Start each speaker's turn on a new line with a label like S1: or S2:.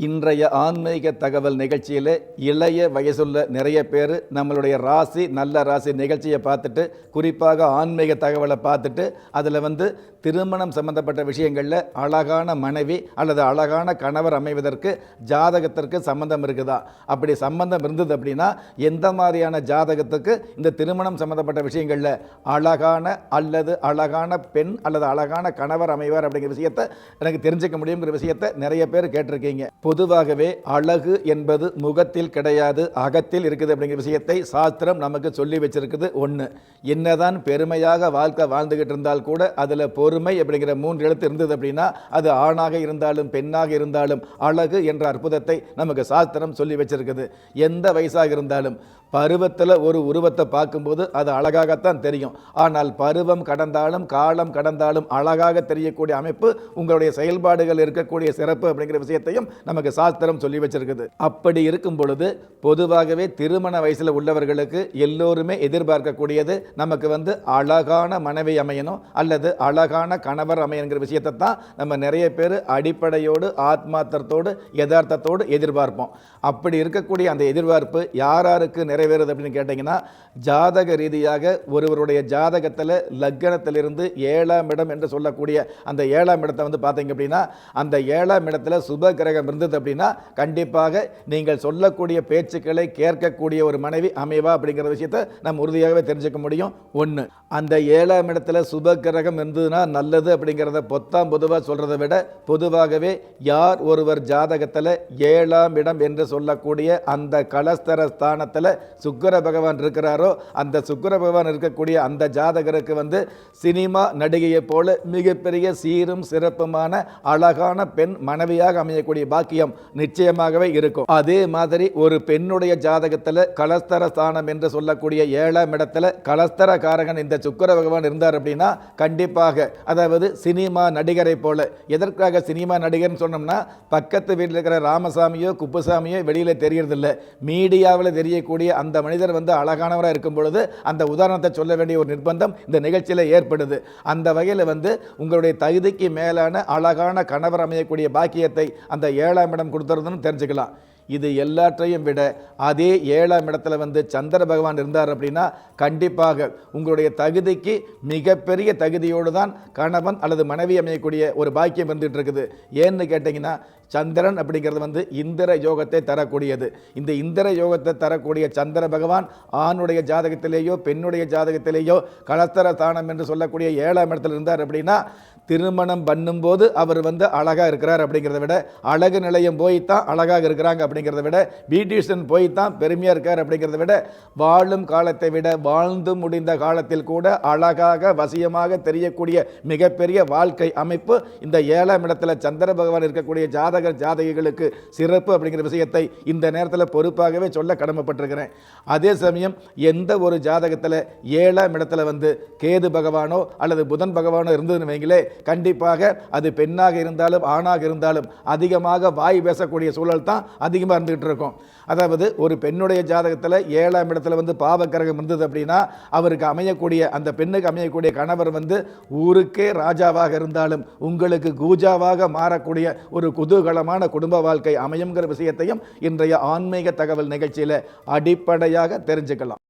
S1: இன்றைய ஆன்மீக தகவல் நிகழ்ச்சியில் இளைய வயசுள்ள நிறைய பேர் நம்மளுடைய ராசி நல்ல ராசி நிகழ்ச்சியை பார்த்துட்டு குறிப்பாக ஆன்மீக தகவலை பார்த்துட்டு அதில் திருமணம் சம்பந்தப்பட்ட விஷயங்களில் அழகான மனைவி அல்லது அழகான கணவர் அமைவதற்கு ஜாதகத்திற்கு சம்பந்தம் இருக்குதா, அப்படி சம்பந்தம் இருந்தது அப்படின்னா எந்த மாதிரியான ஜாதகத்துக்கு இந்த திருமணம் சம்பந்தப்பட்ட விஷயங்களில் அழகான பெண் அல்லது அழகான கணவர் அமைவார் அப்படிங்கிற விஷயத்தை எனக்கு தெரிஞ்சுக்க முடியுங்கிற விஷயத்தை நிறைய பேர் கேட்டிருக்கீங்க. பொதுவாகவே அழகு என்பது முகத்தில் கிடையாது, அகத்தில் இருக்குது அப்படிங்கிற விஷயத்தை சாஸ்திரம் நமக்கு சொல்லி வச்சிருக்குது. ஒன்று, என்னதான் பெருமையாக வாழ்க்கை வாழ்ந்துகிட்டு இருந்தால் கூட அதில் பொறுமை அப்படிங்கிற 3 எழுத்து இருந்தது அப்படின்னா அது ஆணாக இருந்தாலும் பெண்ணாக இருந்தாலும் அழகு என்ற அற்புதத்தை நமக்கு சாஸ்திரம் சொல்லி வச்சிருக்குது. எந்த வயசாக இருந்தாலும் பருவத்தில் ஒரு உருவத்தை பார்க்கும்போது அது அழகாகத்தான் தெரியும். ஆனால் பருவம் கடந்தாலும் காலம் கடந்தாலும் அழகாக தெரியக்கூடிய அமைப்பு உங்களுடைய செயல்பாடுகள் இருக்கக்கூடிய சிறப்பு அப்படிங்கிற விஷயத்தையும் நமக்கு சாஸ்திரம் சொல்லி வச்சிருக்குது. அப்படி இருக்கும் பொழுது பொதுவாகவே திருமண வயசில் உள்ளவர்களுக்கு எல்லோருமே எதிர்பார்க்கக்கூடியது நமக்கு அழகான மனைவி அமையணும் அல்லது அழகான கணவர் அமையணுங்கிற விஷயத்தை தான் நம்ம நிறைய பேர் அடிப்படையோடு ஆத்மார்த்தத்தோடு யதார்த்தத்தோடு எதிர்பார்ப்போம். அப்படி இருக்கக்கூடிய அந்த எதிர்பார்ப்பு யாராருக்கு நிறைவேறுது அப்படின்னு கேட்டிங்கன்னா, ஜாதக ரீதியாக ஒருவருடைய ஜாதகத்தில் லக்னத்திலிருந்து 7ஆம் இடம் என்று சொல்லக்கூடிய அந்த 7ஆம் இடத்தை பார்த்தீங்க அப்படின்னா அந்த 7ஆம் இடத்துல சுப கிரகம் இருந்தது அப்படின்னா கண்டிப்பாக நீங்கள் சொல்லக்கூடிய பேச்சுக்களை கேட்கக்கூடிய ஒரு மனைவி அமைவா அப்படிங்கிற விஷயத்தை நம்ம உறுதியாகவே தெரிஞ்சுக்க முடியும். ஒன்று, அந்த 7ஆம் இடத்துல சுப கிரகம் இருந்ததுன்னா நல்லது அப்படிங்கிறத பொதுவாக சொல்றதை விட பொதுவாகவே யார் ஒருவர் ஜாதகத்தில் 7ஆம் இடம் என்று சொல்லக்கூடிய அந்த கலஸ்தர ஸ்தானத்தில் சுக்கிர பகவான் இருக்கிறாரோ அந்த சுக்கிர பகவான் இருக்கக்கூடிய அந்த ஜாதகருக்கு சினிமா நடிகையை போல மிகப்பெரிய சீரும் சிறப்புமான அழகான பெண் மனைவியாக அமையக்கூடிய பாக்கியம் நிச்சயமாகவே இருக்கும். அதே மாதிரி ஒரு பெண்ணுடைய ஜாதகத்தில் கலஸ்தர ஸ்தானம் என்று சொல்லக்கூடிய 7ஆம் இடத்துல கலஸ்தர காரகன் இந்த சுக்கிர பகவான் இருந்தார் அப்படின்னா கண்டிப்பாக, அதாவது சினிமா நடிகரை போல. எதற்காக சினிமா நடிகர்னு சொன்னோம்னா பக்கத்து வீட்டில் இருக்கிற ராமசாமியோ குப்புசாமியோ வெளியில தெரியறதில்லை, மீடியாவில் தெரியக்கூடிய அந்த மனிதர் அழகானவராக இருக்கும் பொழுது அந்த உதாரணத்தை சொல்ல வேண்டிய ஒரு நிர்பந்தம் இந்த நிகழ்ச்சியில் ஏற்படுது. அந்த வகையில் உங்களுடைய தகுதிக்கு மேலான அழகான கணவர் அமையக்கூடிய பாக்கியத்தை அந்த 7ஆம் இடம் கொடுத்துறதுன்னு தெரிஞ்சுக்கலாம். இது எல்லாற்றையும் விட அதே 7ஆம் இடத்துல சந்திர பகவான் இருந்தார் அப்படின்னா கண்டிப்பாக உங்களுடைய தகுதிக்கு மிகப்பெரிய தகுதியோடு தான் கணவன் அல்லது மனைவி அமையக்கூடிய ஒரு பாக்கியம் வந்துட்டு இருக்குது. ஏன்னு கேட்டிங்கன்னா சந்திரன் அப்படிங்கிறது இந்திர யோகத்தை தரக்கூடியது. இந்த இந்திர யோகத்தை தரக்கூடிய சந்திர பகவான் ஆணுடைய ஜாதகத்திலேயோ பெண்ணுடைய ஜாதகத்திலேயோ கலஸ்தர ஸ்தானம் என்று சொல்லக்கூடிய 7ஆம் இடத்துல இருந்தார் அப்படின்னா திருமணம் பண்ணும்போது அவர் அழகாக இருக்கிறார் அப்படிங்கிறத விட, அழகு நிலையம் போய்த்தான் அழகாக இருக்கிறாங்க அப்படிங்கிறத விட, பியூட்டிஷியன் போய்த்தான் பெருமையாக இருக்கார் அப்படிங்கிறத விட, வாழும் காலத்தை விட வாழ்ந்து முடிந்த காலத்தில் கூட அழகாக வசியமாக தெரியக்கூடிய மிகப்பெரிய வாழ்க்கை அமைப்பு இந்த 7ஆம் இடத்துல சந்திர பகவான் இருக்கக்கூடிய ஜாதகிகளுக்கு சிறப்பு அப்படிங்கிற விஷயத்தை இந்த நேரத்தில் பொறுப்பாகவே சொல்ல கடமைப்பட்டிருக்கிறேன். அதே சமயம் எந்த ஒரு ஜாதகத்தில் 7ஆம் இடத்துல கேது பகவானோ அல்லது புதன் பகவானோ இருந்ததுன்னு வைங்களே, கண்டிப்பாக அது பெண்ணாக இருந்தாலும் ஆணாக இருந்தாலும் அதிகமாக வாய் பேசக்கூடிய சூழல் தான் அதிகமாக இருந்துகிட்டு இருக்கும். அதாவது ஒரு பெண்ணுடைய ஜாதகத்தில் 7ஆம் இடத்துல பாவக்கிரகம் இருந்தது அப்படின்னா அவருக்கு அமையக்கூடிய அந்த பெண்ணுக்கு அமையக்கூடிய கணவர் ஊருக்கே ராஜாவாக இருந்தாலும் உங்களுக்கு கூஜாவாக மாறக்கூடிய ஒரு குதூகலமான குடும்ப வாழ்க்கை அமையுங்கிற விஷயத்தையும் இன்றைய ஆன்மீக தகவல் நிகழ்ச்சியில் அடிப்படையாக தெரிஞ்சுக்கலாம்.